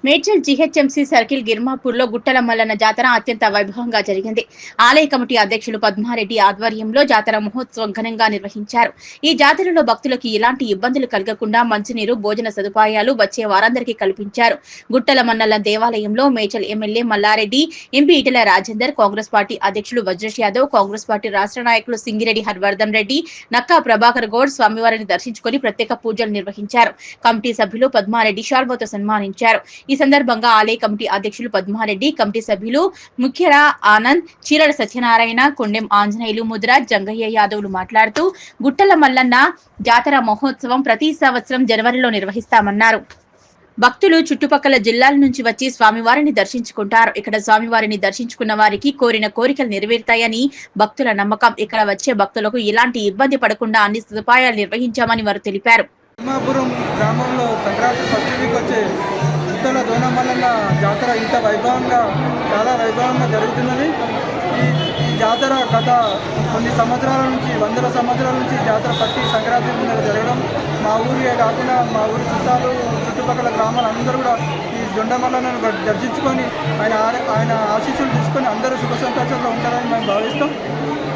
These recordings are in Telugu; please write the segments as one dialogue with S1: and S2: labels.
S1: మేడ్చల్ జీహెచ్ఎంసీ సర్కిల్ గిర్మాపూర్లో గుట్టల మల్లన్న జాతర అత్యంత వైభవంగా జరిగింది. ఆలయ కమిటీ అధ్యక్షులు పద్మారెడ్డి ఆధ్వర్యంలో జాతర మహోత్సవం ఘనంగా నిర్వహించారు. ఈ జాతరలో భక్తులకు ఎలాంటి ఇబ్బందులు కలగకుండా మంచినీరు, భోజన సదుపాయాలు వచ్చే వారందరికీ కల్పించారు. గుట్టల మల్లన్న దేవాలయంలో Medchal MLA Mallareddy, MP Etela Rajender, Congress party అధ్యక్షులు వజ్రేష్ యాదవ్, కాంగ్రెస్ పార్టీ రాష్ట్ర నాయకులు సింగిరెడ్డి హర్వర్ధన్ రెడ్డి, నక్కా ప్రభాకర్ గౌడ్ స్వామివారిని దర్శించుకుని ప్రత్యేక పూజలు నిర్వహించారు. కమిటీ సభ్యులు పద్మారెడ్డి షాల్వతో సన్మానించారు. ఈ సందర్భంగా ఆలయ కమిటీ అధ్యక్షులు పద్మారెడ్డి, కమిటీ సభ్యులు ముఖ్యరా ఆనంద్, చీరల సత్యనారాయణ, కొండెం ఆంజనేయులు, ముద్రాజ్, జంగయ్య యాదవ్లు మాట్లాడుతూ గుట్టల మల్లన్న జాతర మహోత్సవం ప్రతి సంవత్సరం జనవరిలో నిర్వహిస్తామన్నారు. భక్తులు చుట్టుపక్కల జిల్లాల నుంచి వచ్చి స్వామివారిని దర్శించుకుంటారు. ఇక్కడ స్వామివారిని దర్శించుకున్న వారికి కోరిన కోరికలు నెరవేరుతాయని భక్తుల నమ్మకం. ఇక్కడ వచ్చే భక్తులకు ఎలాంటి ఇబ్బంది పడకుండా అన్ని సదుపాయాలు నిర్వహించామని వారు తెలిపారు.
S2: గ్రామంలో సంక్రాంతి ఫస్ట్ వచ్చే గుట్టల దోనమల్లన్న జాతర ఇంత వైభవంగా చాలా వైభవంగా జరుగుతున్నది. ఈ జాతర గత కొన్ని సంవత్సరాల నుంచి, వందల సంవత్సరాల నుంచి జాతర ప్రతి సంక్రాంతి ముందర జరగడం, మా ఊరే కాకుండా మా ఊరి చుట్టాలు చుట్టుపక్కల గ్రామాలు అందరూ కూడా ఈ దొండమల్లన్నను దర్శించుకొని ఆయన ఆశీస్సులు తీసుకొని అందరూ సుఖ సంతోషంగా ఉంటారని మేము భావిస్తాం.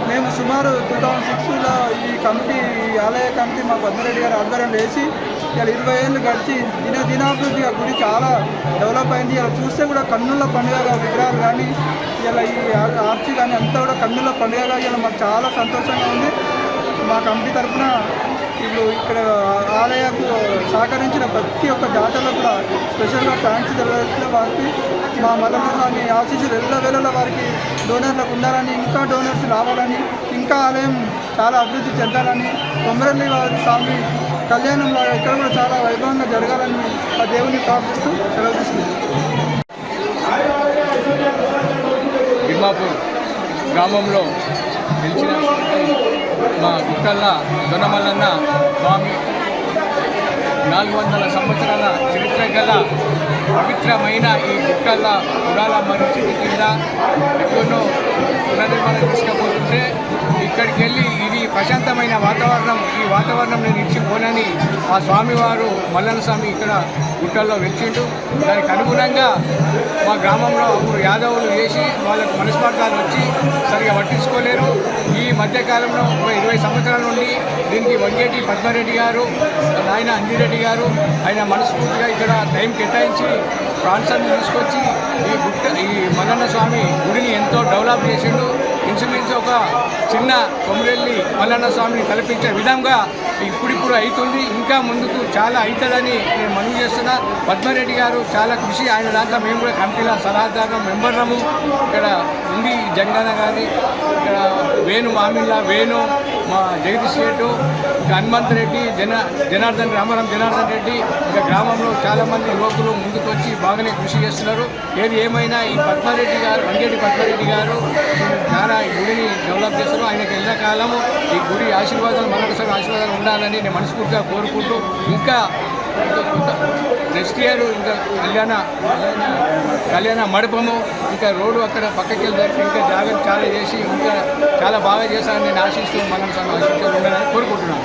S2: మేము సుమారు 2006లో ఈ కమిటీ, ఆలయ కమిటీ మా పద్మరెడ్డి గారు ఆధ్వర్యంలో వేసి ఇలా 20 ఏళ్ళు గడిచి దినాభివృద్ధిగా గుడి చాలా డెవలప్ అయింది. ఇలా చూస్తే కూడా కన్నుల పండుగగా విగ్రహాలు కానీ ఇలా ఈ ఆర్చి కానీ అంతా కూడా కన్నుల పండుగగా ఇలా మాకు చాలా సంతోషంగా ఉంది. మా కమిటీ తరఫున ఇప్పుడు ఇక్కడ ఆలయకు సహకరించిన ప్రతి ఒక్క జాతరలో కూడా స్పెషల్గా థ్యాంక్స్ తెలియజేసిన వారికి మా మల్లన్న స్వామి ఆశీస్సులు ఎల్లవేళలా వారికి డోనర్లకు ఉండాలని, ఇంకా డోనర్స్ రావాలని, ఇంకా ఆలయం చాలా అభివృద్ధి చెందాలని, కొమరల్లి వారి స్వామి కళ్యాణంలో ఇక్కడ కూడా చాలా వైభవంగా జరగాలని ఆ దేవుని ప్రార్థిస్తూ సెలవు తీసుకుంటాం.
S3: గిర్మాపూర్ గ్రామంలో నిలిచిన మా గుట్టల దొనమల్లన్న స్వామి 400 సంవత్సరాల చరిత్ర గల పవిత్రమైన ఈ గుట్టల పురాల మరిచి కింద ఎక్కడో పునర్నిర్మాణం తీసుకుపోతుంటే ఇక్కడికి వెళ్ళి ఇది ప్రశాంతమైన వాతావరణం, ఈ వాతావరణం నేను ఇచ్చిపోనని ఆ స్వామివారు మల్లన్న స్వామి ఇక్కడ గుట్టల్లో వెలిచిండు. దానికి అనుగుణంగా మా గ్రామంలో అప్పుడు యాదవులు వేసి వాళ్ళకు మనస్పార్థాలు వచ్చి సరిగా పట్టించుకోలేరు. ఈ మధ్యకాలంలో 20 సంవత్సరాల నుండి దీనికి వంగేటి పద్మారెడ్డి గారు, ఆయన అంజిరెడ్డి గారు ఆయన మనస్ఫూర్తిగా ఇక్కడ టైం కేటాయించి ప్రాన్సర్ని తీసుకొచ్చి ఈ మల్లన్న స్వామి గుడిని ఎంతో డెవలప్ చేసిండు. ఇంచుమించు ఒక చిన్న కొమరెల్లి మల్లన్న స్వామిని కల్పించే విధంగా ఇప్పుడిప్పుడు అవుతుంది. ఇంకా ముందుకు చాలా అవుతుందని నేను మనవి చేస్తున్నా. పద్మారెడ్డి గారు చాలా కృషి, ఆయన దాకా మేము కూడా కమిటీలో సలహాదారు మెంబర్లము. ఇక్కడ ఉంది జంగన్న గారి, ఇక్కడ వేణు మామిళ్ళ వేణు, మా జగదీష్ రెడ్డి, ఇంకా హనుమంత్ రెడ్డి, రామారాం జనార్దన్ రెడ్డి, ఇంకా గ్రామంలో చాలామంది యువకులు ముందుకు వచ్చి బాగానే కృషి చేస్తున్నారు. ఏది ఏమైనా ఈ పద్మారెడ్డి గారు, వంగేటి పద్మారెడ్డి గారు చాలా ఈ గుడిని డెవలప్ చేస్తారు. ఆయనకి ఎల్లకాలము ఈ గుడి ఆశీర్వాదాలు, మరొకసారి ఆశీర్వాదాలు ఉండాలని నేను మనస్ఫూర్తిగా కోరుకుంటూ, ఇంకా నెక్స్ట్ ఇయర్ ఇంకా కళ్యాణ మండపము, ఇంకా రోడ్డు అక్కడ పక్కకి వెళ్ళి ఇంకా జాగ్రత్త చాలా చేసి ఇంకా చాలా బాగా చేశారని నేను ఆశిస్తూ ఉండాలని కోరుకుంటున్నాను.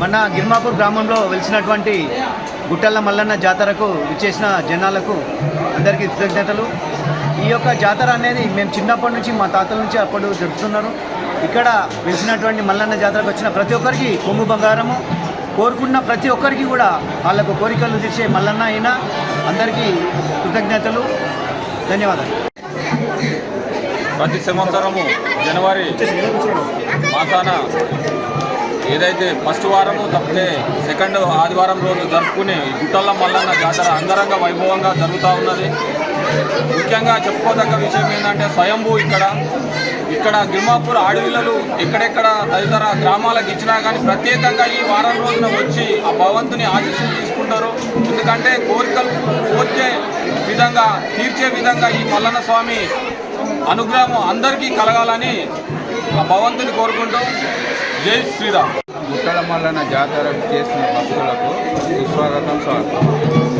S4: మన గిర్మాపూర్ గ్రామంలో వెలిసినటువంటి గుట్టల మల్లన్న జాతరకు విచ్చేసిన జనాలకు అందరికీ కృతజ్ఞతలు. ఈ యొక్క జాతర అనేది మేము చిన్నప్పటి నుంచి మా తాతల నుంచి అప్పుడు జరుపుతున్నారు. ఇక్కడ వెలిసినటువంటి మల్లన్న జాతరకు వచ్చిన ప్రతి ఒక్కరికి కొంగు బంగారము, కోరుకున్న ప్రతి ఒక్కరికి కూడా వాళ్ళకు కోరికలు తీర్చే మల్లన్న అయినా అందరికీ కృతజ్ఞతలు, ధన్యవాదాలు.
S5: ప్రతి సంవత్సరము జనవరి మాసాన ఏదైతే ఫస్ట్ వారము తప్పితే సెకండ్ ఆదివారం రోజు జరుపుకుని గుట్టల మల్లన్న జాతర అంగరంగ వైభవంగా జరుగుతూ ఉన్నది. ముఖ్యంగా చెప్పుకోదగ్గ విషయం ఏంటంటే స్వయంభూ ఇక్కడ గిర్మాపూర్ ఆడవిల్లలు ఎక్కడెక్కడ తదితర గ్రామాలకు ఇచ్చినా కానీ ప్రత్యేకంగా ఈ వారం రోజున వచ్చి ఆ భగవంతుని ఆశీస్సులు తీసుకుంటారు. ఎందుకంటే కోరికలు తీర్చే విధంగా ఈ మల్లన్న స్వామి అనుగ్రహం అందరికీ కలగాలని ఆ భగవంతుని కోరుకుంటూ జై శ్రీరామ్.
S6: గుట్టల మల్లన్న జాతర చేసిన భక్తులకు సుస్వాగతం, స్వాగతం.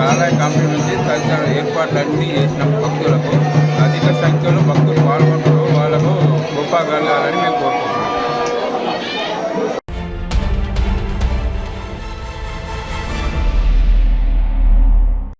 S6: ఆలయ కమిటీ నుంచి తదితర ఏర్పాట్లన్నీ చేసిన భక్తులకు అధిక సంఖ్యలో భక్తులు పాల్గొంటారు. వాళ్ళకు గొప్ప కలగాలని మేము కోరుకుంటున్నాం.